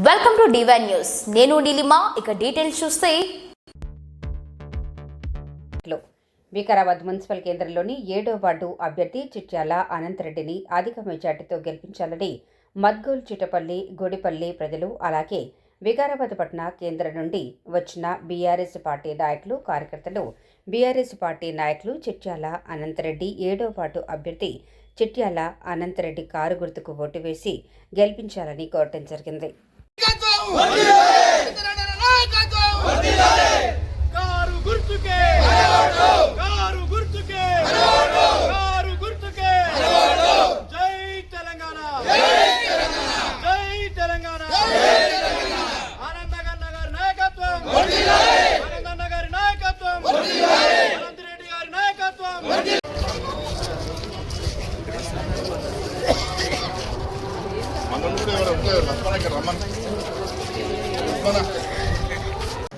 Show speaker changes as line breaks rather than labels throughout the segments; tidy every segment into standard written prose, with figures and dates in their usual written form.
Welcome to divine news. నేను నీలిమా. ఇక details చూస్తే
వికారాబాద్ మున్సిపల్ కేంద్రంలోని 7వ వార్డు అభ్యర్థి చిట్యాల అనంతరెడ్డిని అధిక మెజార్టీతో గెలిపించాలని మద్గోల్ చిటపల్లి గుడిపల్లి ప్రజలు అలాగే వికారాబాద్ పట్టణ కేంద్రం నుండి వచ్చిన బీఆర్ఎస్ పార్టీ నాయకులు కార్యకర్తలు బీఆర్ఎస్ పార్టీ నాయకులు చిట్యాల అనంతరెడ్డి 7వ వార్డు అభ్యర్థి చిట్యాల అనంతరెడ్డి కారు గుర్తుకు ఓటు వేసి గెలిపించాలని కోరటం జరిగింది.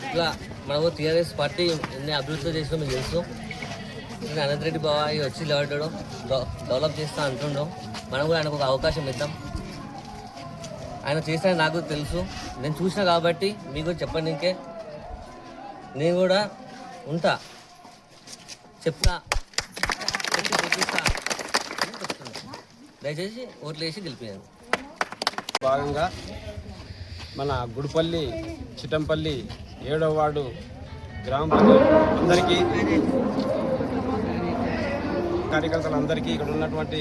ఇట్లా మనము టీఆర్ఎస్ పార్టీ ఎన్ని అభివృద్ధి చేసినా మీకు తెలుసు. అనంతరెడ్డి బాబాయ్ వచ్చి లేవడం డెవలప్ చేస్తా అంటుండడం, మనం కూడా ఆయనకు ఒక అవకాశం ఇద్దాం. ఆయన చేసిన నాకు తెలుసు, నేను చూసిన కాబట్టి మీకు చెప్పండి. ఇంకే నేను కూడా ఉంటా, చెప్తా, గెలిపిస్తా అని చెప్తున్నా. దయచేసి ఓట్లు వేసి గెలిపించాను.
భాగంగా మన గుడిపల్లి చిట్టంపల్లి 7వ వార్డు గ్రామ ప్రజలందరికీ, కార్యకర్తలందరికీ, ఇక్కడ ఉన్నటువంటి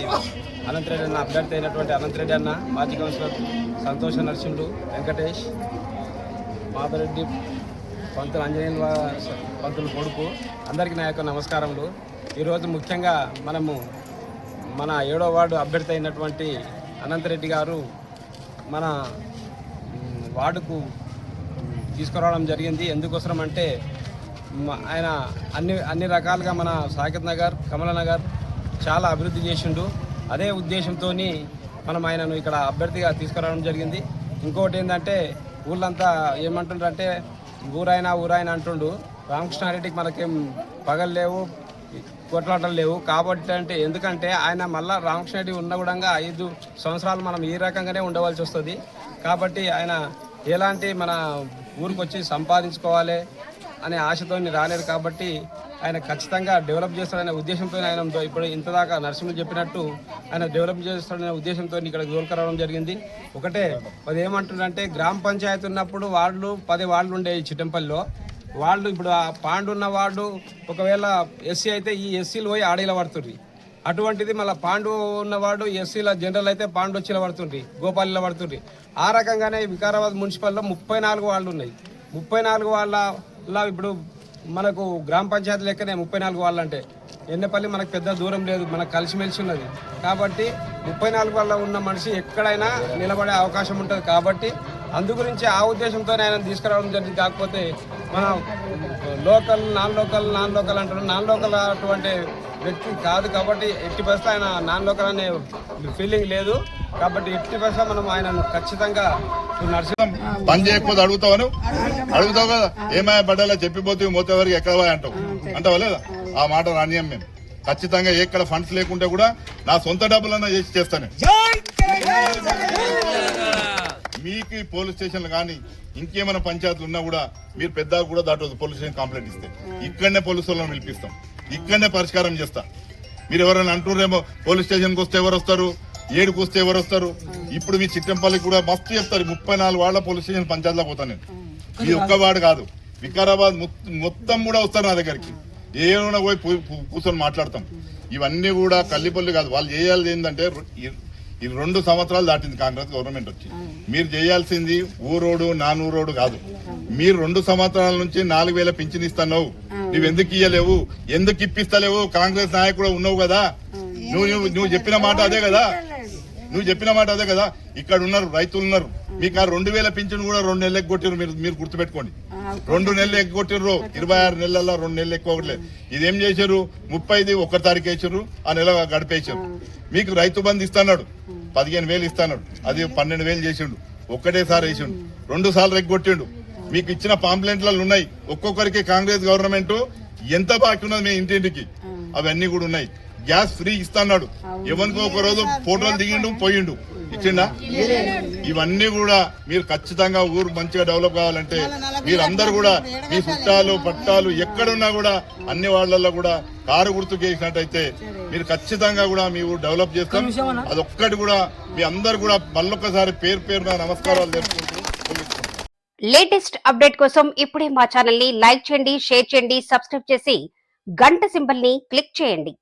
అనంతరెడ్డి అన్న అభ్యర్థి అయినటువంటి అనంతరెడ్డి అన్న, మాజీ కౌన్సిలర్ సంతోష నరసింహుడు, వెంకటేష్, మాధరెడ్డి, పంతులు ఆంజనేయుల పంతులు కొడుకు, అందరికీ నా యొక్క నమస్కారములు. ఈరోజు ముఖ్యంగా మనము మన 7వ వార్డు అభ్యర్థి అయినటువంటి అనంతరెడ్డి గారు మన వార్డుకు తీసుకురావడం జరిగింది. ఎందుకోసం అంటే ఆయన అన్ని రకాలుగా మన సాకేత్ నగర్, కమలనగర్ చాలా అభివృద్ధి చేసిండు. అదే ఉద్దేశంతో మనం ఆయనను ఇక్కడ అభ్యర్థిగా తీసుకురావడం జరిగింది. ఇంకోటి ఏంటంటే ఊళ్ళంతా ఏమంటుండ్రంటే ఊరాయన అంటుండు. రామకృష్ణారెడ్డికి మనకేం పగలు లేవు, కొట్లాటలు లేవు. కాబట్టి అంటే ఎందుకంటే ఆయన మళ్ళీ రామకృష్ణారెడ్డి ఉన్న కూడా 5 సంవత్సరాలు మనం ఈ రకంగానే ఉండవలసి వస్తుంది. కాబట్టి ఆయన ఎలాంటి మన ఊరికి వచ్చి సంపాదించుకోవాలి అనే ఆశతో రాలేరు. కాబట్టి ఆయన ఖచ్చితంగా డెవలప్ చేస్తాడనే ఉద్దేశంతో ఆయన ఇప్పుడు ఇంతదాకా నరసింహులు చెప్పినట్టు ఆయన డెవలప్ చేస్తాడనే ఉద్దేశంతో ఇక్కడ దూరకరావడం జరిగింది. ఒకటే అది ఏమంటుందంటే గ్రామ పంచాయతీ ఉన్నప్పుడు 10 వార్డులు ఉండేవి చిట్టంపల్లిలో. వాళ్ళు ఇప్పుడు ఆ పాండు ఉన్న వార్డు ఒకవేళ ఎస్సీ అయితే ఈ ఎస్సీలు పోయి ఆడీల పడుతుంది. అటువంటిది మళ్ళీ పాండు ఉన్నవాడు ఎస్సీల జనరల్ అయితే పాండు వచ్చిల పడుతుంది, గోపాలిలో పడుతుంది. ఆ రకంగానే వికారాబాద్ మున్సిపల్లో 34 వార్డులు ఉన్నాయి. 34 వాళ్ళ ఇప్పుడు మనకు గ్రామ పంచాయతీ లెక్కనే 34 వాళ్ళు అంటే ఎన్నపల్లి మనకు పెద్ద దూరం లేదు, మనకు కలిసిమెలిసి ఉన్నది. కాబట్టి 34 వాళ్ళ ఉన్న మనిషి ఎక్కడైనా నిలబడే అవకాశం ఉంటుంది. కాబట్టి అందుగురించి ఆ ఉద్దేశంతో ఆయన తీసుకురావడం జరిగింది. కాకపోతే మన లోకల్ నాన్ లోకల్ అంటారు. నాన్ లోకల్ అటువంటి వ్యక్తి కాదు. కాబట్టి ఎట్టి పరిస్థితి ఆయన నాన్ లోకల్ అనే ఫీలింగ్ లేదు. కాబట్టి ఎట్టి పరిస్థితి మనం ఆయనను ఖచ్చితంగా
పని చేయకపోతే అడుగుతావు కదా, ఏమైనా పడ్డా చెప్పిపోతే మొత్తం వరకు ఎక్కడ అంటావా లేదా? ఆ మాట రానియం మేము. ఖచ్చితంగా ఎక్కడ ఫండ్స్ లేకుంటే కూడా నా సొంత డబ్బులన్నా చేసి చేస్తాను. మీకు పోలీస్ స్టేషన్లు కానీ ఇంకేమైనా పంచాయతీలు ఉన్నా కూడా మీరు పెద్దగా కూడా దాటవద్దు. పోలీస్ స్టేషన్ కంప్లైంట్ ఇస్తే ఇక్కడనే పోలీసు వాళ్ళని పిలిపిస్తాం, ఇక్కడనే పరిష్కారం చేస్తా. మీరు ఎవరైనా అంటున్నారేమో పోలీస్ స్టేషన్కి వస్తే ఎవరు వస్తారు, 7కు వస్తే ఎవరు వస్తారు. ఇప్పుడు మీ చిట్టంపల్లికి కూడా మస్తు చెప్తారు. 34 వార్డుల పోలీస్ స్టేషన్ పంచాయతీలో పోతాను నేను. ఇది ఒక్క వార్డు కాదు, వికారాబాద్ మొత్తం కూడా వస్తారు నా దగ్గరికి. ఏమైనా పోయి కూర్చొని మాట్లాడతాం. ఇవన్నీ కూడా కల్లిపల్లి కాదు. వాళ్ళు చేయాల్సి ఏంటంటే ఈ 2 సంవత్సరాలు దాటింది కాంగ్రెస్ గవర్నమెంట్ వచ్చి. మీరు చేయాల్సింది ఊరోడు నానూరోడు కాదు. మీరు 2 సంవత్సరాల నుంచి 4,000 పింఛన్ ఇస్తున్నావు. నువ్వు ఎందుకు ఇయ్యలేవు, ఎందుకు ఇప్పిస్తలేవు? కాంగ్రెస్ నాయకుడు ఉన్నావు కదా, నువ్వు చెప్పిన మాట అదే కదా. ఇక్కడ ఉన్నారు, రైతులు ఉన్నారు. మీకు ఆ 2,000 పింఛన్ కూడా 2 నెలలు ఎగ్గొట్టారు. మీరు గుర్తుపెట్టుకోండి, 2 నెలలు ఎగ్గొట్టిర్రు. 26 నెలల్లో 2 నెలలు ఎక్కువట్లేదు. ఇదేం చేశారు? 30 1 తారీఖు వేసారు, ఆ నెల గడిపేశారు. మీకు రైతు బంధు ఇస్తున్నాడు, 15,000 ఇస్తున్నాడు. అది 12,000 చేసిండు. ఒక్కటేసారి వేసిండు, 2 సార్లు ఎగ్గొట్టిండు. మీకు ఇచ్చిన పాంప్లెంట్లలో ఉన్నాయి. ఒక్కొక్కరికి కాంగ్రెస్ గవర్నమెంట్ ఎంత బాకీ ఉన్నది మీ ఇంటింటికి అవన్నీ కూడా ఉన్నాయి. గ్యాస్ ఫ్రీ ఇస్తున్నాడు. ఎవరికో ఒక రోజు ఫోటోలు దిగిండు పోయిండు. ఇచ్చిండా? ఇవన్నీ కూడా మీరు ఖచ్చితంగా ఊరు మంచిగా డెవలప్ కావాలంటే మీరందరూ కూడా మీ చుట్టాలు పట్టాలు ఎక్కడున్నా కూడా అన్ని వాళ్ళల్లో కూడా కారు గుర్తు చేసినట్టయితే మీరు ఖచ్చితంగా కూడా మీ ఊరు డెవలప్ చేస్తాం. అదొక్కటి కూడా మీ అందరు కూడా మళ్ళొక్కసారి పేరు పేరున నమస్కారాలు తెలుపుకుంటూ
లేటెస్ట్ అప్డేట్ కోసం ఇప్పుడే మా ఛానల్ ని లైక్ చేయండి, షేర్ చేయండి, సబ్స్క్రైబ్ చేసి గంట సింబల్ ని క్లిక్ చేయండి.